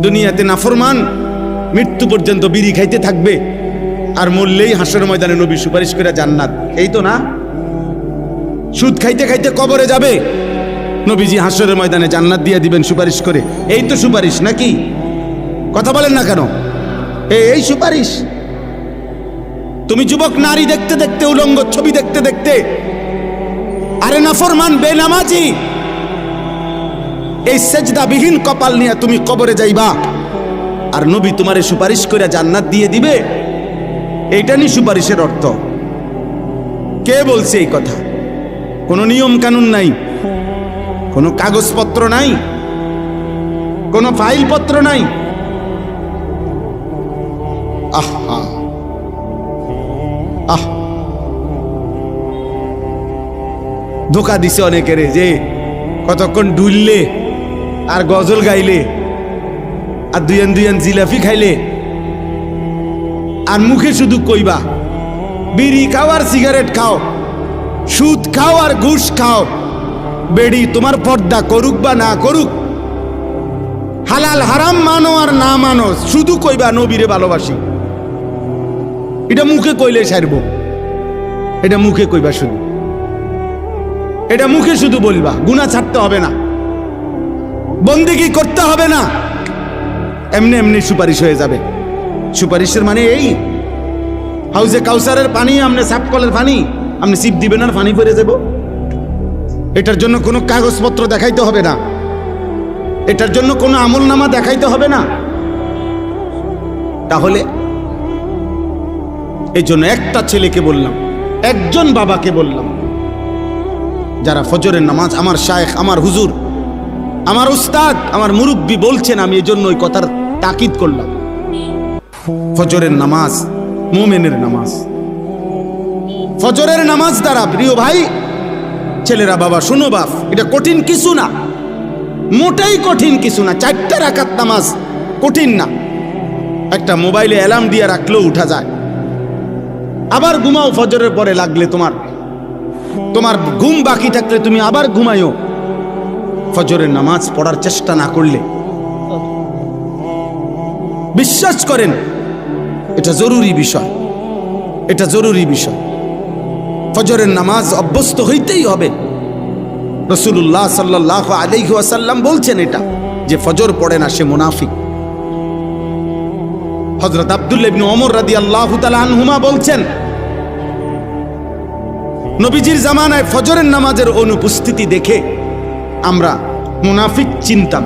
দুনিয়াতে নাফরমান মৃত্যু পর্যন্ত বিড়ি খাইতে থাকবে, আর মরলেই হাসরের ময়দানে নবী সুপারিশ করে জান্নাত। এই তো না? সুদ খাইতে খাইতে কবরে যাবে, নবীজি হাসরের ময়দানে জান্নাত দিয়ে দিবেন সুপারিশ করে। এই তো সুপারিশ নাকি? কথা বলেন না কেন? এই সুপারিশ। তুমি যুবক নারী দেখতে দেখতে, উলঙ্গ ছবি দেখতে দেখতে, আরে নাফরমান বেনামাজি, এই সেজদাবিহীন কপাল নিয়ে তুমি কবরে যাইবা, আর নবী তোমারে সুপারিশ করে জান্নাত দিয়ে দিবে। এইটা নি সুপারিশের অর্থ? কে বলছে এই কথা? কোনো নিয়ম কানুন নাই, কোনো কাগজপত্র নাই, কোনো ফাইলপত্র নাই। আহা আহ, ধোকা দিছে অনেকের, যে কতক্ষণ ডুললে আর গজল গাইলে আর দুইয়ান দুইয়ান জিলাপি খাইলে আর মুখে শুধু কইবা বিড়ি খাও আর সিগারেট খাও, সুদ খাও আর ঘুষ খাও, বেড়ি তোমার পর্দা করুক বা না করুক, হালাল হারাম মানো আর না মানো, শুধু কইবা নবীরে ভালোবাসি। এটা মুখে কইলে সারবো, এটা মুখে কইবা শুধু, এটা মুখে শুধু বলবা, গুনাহ ছাড়তে হবে না, বন্দেগী করতে হবে না, এমনি এমনি সুপারিশ হয়ে যাবে। সুপারিশের মানে এই হাউজে কাউসারের পানি, আপনি সাফ কলের পানি আপনি সিপ দিবেন আর পানি পড়ে যাব। এটার জন্য কোনো কাগজপত্র দেখাইতে হবে না, এটার জন্য কোনো আমলনামা দেখাইতে হবে না। তাহলে এই জন্য একটা ছেলেকে বললাম, একজন বাবাকে বললাম, যারা ফজরের নামাজ, আমার শায়েখ, আমার হুজুর, আমার উস্তাদ, আমার মুরব্বী বলছেন, আমি এই জন্য ওই কথার তাকিদ করলাম। ফজরের নামাজ মুমিনের নামাজ, ফজরের নামাজ দ্বারা, প্রিয় ভাই ছেলেরা, বাবা শোনো বাপ, এটা কঠিন কিছু না, মোটেই কঠিন কিছু না। 4টা রাকাত নামাজ কঠিন না, একটা মোবাইলে অ্যালার্ম দিয়ে রাখলেও উঠা যায়। আবার ঘুমাও, ফজরের পরে লাগলে তোমার ঘুম বাকি থাকলে তুমি আবার ঘুমাইও। ফজরের নামাজ পড়ার চেষ্টা না করলে, বিশ্বাস করেন এটা জরুরি বিষয়, এটা জরুরি বিষয়। ফজরের নামাজ অভ্যস্ত হইতেই হবে। রাসূলুল্লাহ সাল্লাল্লাহু আলাইহি ওয়াসাল্লাম বলছেন এটা, যে ফজর পড়ে না সে মুনাফিক। হযরত আব্দুল্লাহ ইবনে ওমর রাদিয়াল্লাহু তাআলা আনহুমা বলছেন, নবীজির জামানায় ফজরের নামাজের অনুপস্থিতি দেখে আমরা মুনাফিক চিনতাম।